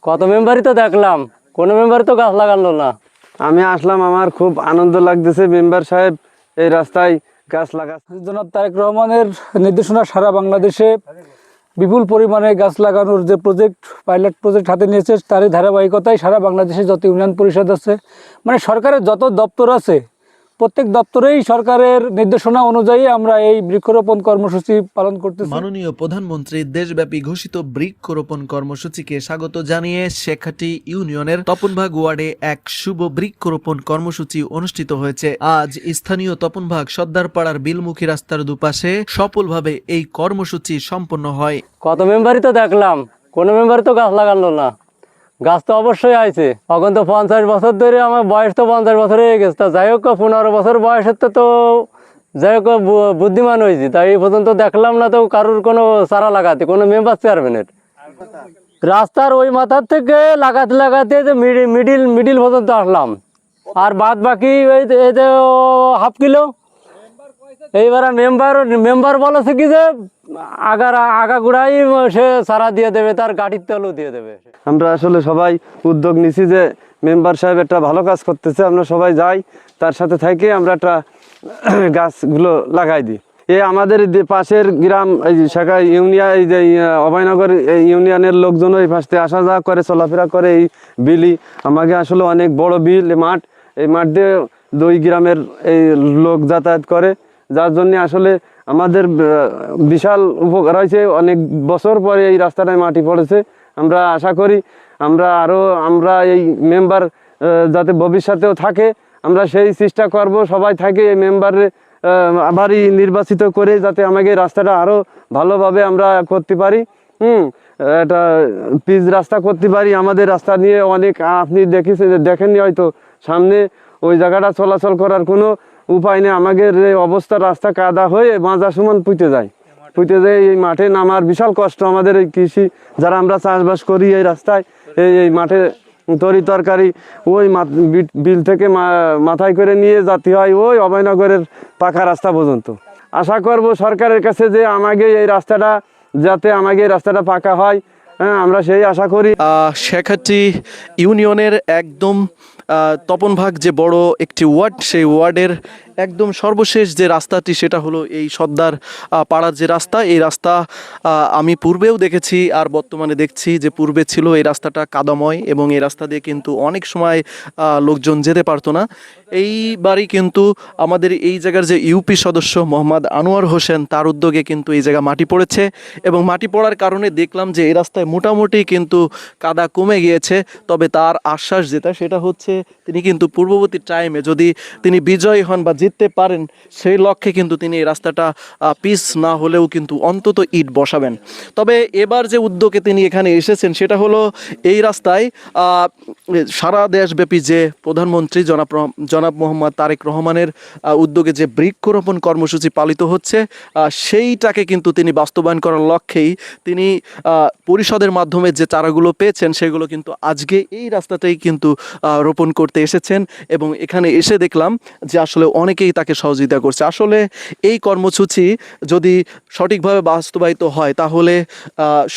কত মেম্বারই তো দেখলাম, কোনো মেম্বার তো গাছ লাগালো না। আমি আসলাম, আমার খুব আনন্দ লাগতেছে। মেম্বার সাহেব এই রাস্তায় গাছ লাগাচ্ছে। জনাব তারেক রহমানের নির্দেশনা সারা বাংলাদেশে বিপুল পরিমাণে গাছ লাগানোর যে পাইলট প্রজেক্ট হাতে নিয়েছে, তারই ধারাবাহিকতায় সারা বাংলাদেশে যত ইউনিয়ন পরিষদ আছে, মানে সরকারের যত দপ্তর আছে, প্রত্যেক দপ্তরেই সরকারের নির্দেশনা অনুযায়ী আমরা এই বৃক্ষরোপণ কর্মসূচি পালন করতেছি। মাননীয় প্রধানমন্ত্রীর দেশব্যাপী ঘোষিত বৃক্ষরোপণ কর্মসূচিকে স্বাগত জানিয়ে শেখাটি ইউনিয়নের তপনভাগ ওয়ার্ডে এক শুভ বৃক্ষরোপণ কর্মসূচি অনুষ্ঠিত হয়েছে। আজ স্থানীয় তপনভাগ সর্দারপাড়ার বিলমুখী রাস্তার দুপাশে সফলভাবে এই কর্মসূচি সম্পন্ন হয়। কত মেম্বারই তো দেখলাম, কোনো মেম্বার তো গাছ লাগালো না। গাছ তো অবশ্যই আছে, এখন তো 50 বছর ধরে, আমার বয়স তো 50 বছর হয়ে গেছে। তা যাই হোক, 15 বছর বয়সের তো যাই হোক বুদ্ধিমান হয়েছি, তাই এই পর্যন্ত দেখলাম না তো কারোর কোনো চারা লাগাতে, কোনো মেম্বার চেয়ারম্যানের। রাস্তার ওই মাথার থেকে লাগাতে লাগাতে যে মিডিল পর্যন্ত আসলাম, আর বাদ বাকি এই যে হাফ কিলো। এইবার মেম্বার বলেছে কি যে আগাগোড়াই সে চারা দিয়ে দেবে, তার গাড়ির তেলও দিয়ে দেবে। আমরা আসলে সবাই উদ্যোগ নিছি যে মেম্বার সাহেব একটা ভালো কাজ করতেছে, আমরা সবাই যাই তার সাথে থেকে আমরা একটা গাছগুলো লাগাই দিই। এই আমাদের পাশের গ্রাম এই শাখা ইউনিয়ন, এই যে অভয়নগর ইউনিয়নের লোকজন এই পাশে আসা যাওয়া করে, চলাফেরা করে। এই বিলই আমাকে আসলে অনেক বড় বিল, মাঠ, এই মাঠ দিয়ে 2 গ্রামের এই লোক যাতায়াত করে, যার জন্য আসলে আমাদের বিশাল উপকার হয়েছে। অনেক বছর পরে এই রাস্তাটায় মাটি পড়েছে। আমরা আশা করি আমরা এই মেম্বার যাতে ভবিষ্যতেও থাকে, আমরা সেই চেষ্টা করব। সবাই থাকে এই মেম্বারে আবারই নির্বাচিত করে, যাতে আমাকে রাস্তাটা আরও ভালোভাবে আমরা করতে পারি। একটা পিচ রাস্তা করতে পারি। আমাদের রাস্তা নিয়ে অনেক, আপনি দেখেননি হয়তো, সামনে ওই জায়গাটা চলাচল করার কোনো উপায় নেই। আমাদের এই অবস্থা, রাস্তা কাদা হয়ে মাজা সমান পুঁতে যায়। এই মাঠে নামার বিশাল কষ্ট আমাদের। এই কৃষি যারা আমরা চাষবাস করি, এই রাস্তায় এই মাঠে তরি তরকারি ওই বিল থেকে মাথায় করে নিয়ে যেতে হয় ওই অভয়নগরের পাকা রাস্তা পর্যন্ত। আশা করব সরকারের কাছে যে আমাকে এই রাস্তাটা পাকা হয়। হ্যাঁ, আমরা সেই আশা করি। শেখাটি ইউনিয়নের একদম তপনভাগ যে বড় একটি ওয়ার্ড, সেই ওয়ার্ডের একদম সর্বশেষ যে রাস্তাটি, সেটা হলো এই সর্দার পাড়ার যে রাস্তা। এই রাস্তা আমি পূর্বেও দেখেছি আর বর্তমানে দেখছি যে পূর্বে ছিল এই রাস্তাটা কাদাময়, এবং এই রাস্তা দিয়ে কিন্তু অনেক সময় লোকজন যেতে পারতো না। এইবারই কিন্তু আমাদের এই জায়গার যে ইউপি সদস্য মোহাম্মদ আনোয়ার হোসেন, তার উদ্যোগে কিন্তু এই জায়গা মাটি পড়েছে, এবং মাটি পড়ার কারণে দেখলাম যে এই রাস্তায় মোটামুটি কিন্তু কাদা কমে গিয়েছে। তবে তার আশ্বাস যেটা, সেটা হচ্ছে তিনি কিন্তু পূর্ববর্তী টাইমে যদি তিনি বিজয়ী হন বা জিততে পারেন, সেই লক্ষ্যে কিন্তু তিনি এই রাস্তাটা পিচ না হলেও কিন্তু অন্তত ইট বসাবেন। তবে এবার যে উদ্যোগে তিনি এখানে এসেছেন, সেটা হলো এই রাস্তায় সারা দেশব্যাপী যে প্রধানমন্ত্রী জনাব মোহাম্মদ তারেক রহমানের উদ্যোগে যে বৃক্ষরোপণ কর্মসূচি পালিত হচ্ছে, সেইটাকে কিন্তু তিনি বাস্তবায়ন করার লক্ষ্যেই তিনি পরিষদের মাধ্যমে যে চারাগুলো পেয়েছেন, সেগুলো কিন্তু আজকে এই রাস্তাতেই কিন্তু রোপণ করতে এসেছেন। এবং এখানে এসে দেখলাম যে আসলে অনেকেই তাকে সহযোগিতা করছে। আসলে এই কর্মসূচি যদি সঠিকভাবে বাস্তবায়িত হয়, তাহলে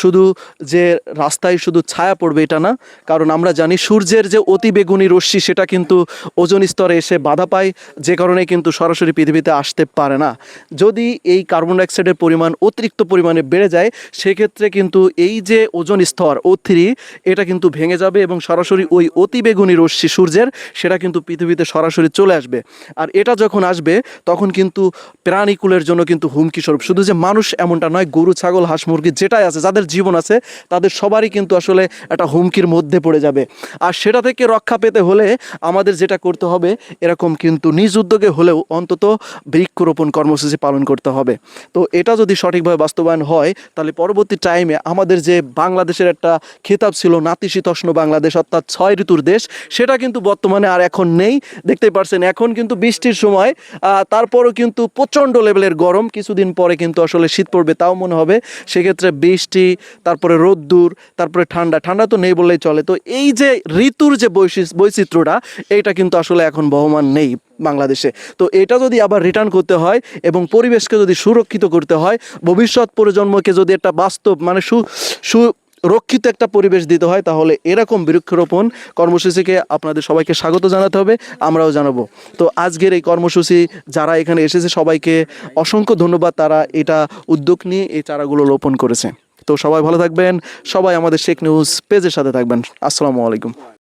শুধু যে রাস্তায় শুধু ছায়া পড়বে এটা না, কারণ আমরা জানি সূর্যের যে অতিবেগুনি রশ্মি, সেটা কিন্তু ওজোন স্তরে এসে বাধা পায়, যে কারণে কিন্তু সরাসরি পৃথিবীতে আসতে পারে না। যদি এই কার্বন ডাইঅক্সাইডের পরিমাণ অতিরিক্ত পরিমাণে বেড়ে যায়, সেক্ষেত্রে কিন্তু এই যে ওজোন স্তর O3, এটা কিন্তু ভেঙে যাবে, এবং সরাসরি ওই অতিবেগুনি রশ্মি সূর্যের, সেটা কিন্তু পৃথিবীতে সরাসরি চলে আসবে। আর এটা যখন আসবে, তখন কিন্তু প্রাণীকুলের জন্য কিন্তু হুমকি স্বরূপ। শুধু যে মানুষ এমনটা নয়, গরু, ছাগল, হাঁস, মুরগি যেটাই আছে, যাদের জীবন আছে, তাদের সবারই কিন্তু আসলে একটা হুমকির মধ্যে পড়ে যাবে। আর সেটা থেকে রক্ষা পেতে হলে আমাদের যেটা করতে হবে, এরকম কিন্তু নিজ উদ্যোগে হলেও অন্তত বৃক্ষরোপণ কর্মসূচি পালন করতে হবে। তো এটা যদি সঠিকভাবে বাস্তবায়ন হয়, তাহলে পরবর্তী টাইমে আমাদের যে বাংলাদেশের একটা খেতাব ছিল নাতিশীতোষ্ণ বাংলাদেশ, অর্থাৎ 6 ঋতুর দেশ, সেটা কিন্তু বর্তমানে আর এখন নেই। দেখতেই পারছেন, এখন কিন্তু বৃষ্টির সময়, তারপরও কিন্তু প্রচণ্ড লেভেলের গরম। কিছুদিন পরে কিন্তু আসলে শীত পড়বে, তাও মনে হবে। সেক্ষেত্রে বৃষ্টি, তারপরে রোদ্দুর, তারপরে ঠান্ডা তো নেই বললেই চলে। তো এই যে ঋতুর যে বৈচিত্র্যটা, এইটা কিন্তু আসলে এখন বহমান নেই বাংলাদেশে। তো এটা যদি আবার রিটার্ন করতে হয় এবং পরিবেশকে যদি সুরক্ষিত করতে হয়, ভবিষ্যৎ প্রজন্মকে যদি একটা বাস্তব, মানে রক্ষিত একটা পরিবেশ দিতে হয়, তাহলে এরকম বৃক্ষরোপণ কর্মসূচিকে আপনাদের সবাইকে স্বাগত জানাতে হবে, আমরাও জানাবো। তো আজকের এই কর্মসূচি যারা এখানে এসেছে সবাইকে অসংখ্য ধন্যবাদ, তারা এটা উদ্যোগ নিয়ে এই চারাগুলো রোপণ করেছে। তো সবাই ভালো থাকবেন, সবাই আমাদের শেখ নিউজ পেজের সাথে থাকবেন। আসসালামু আলাইকুম।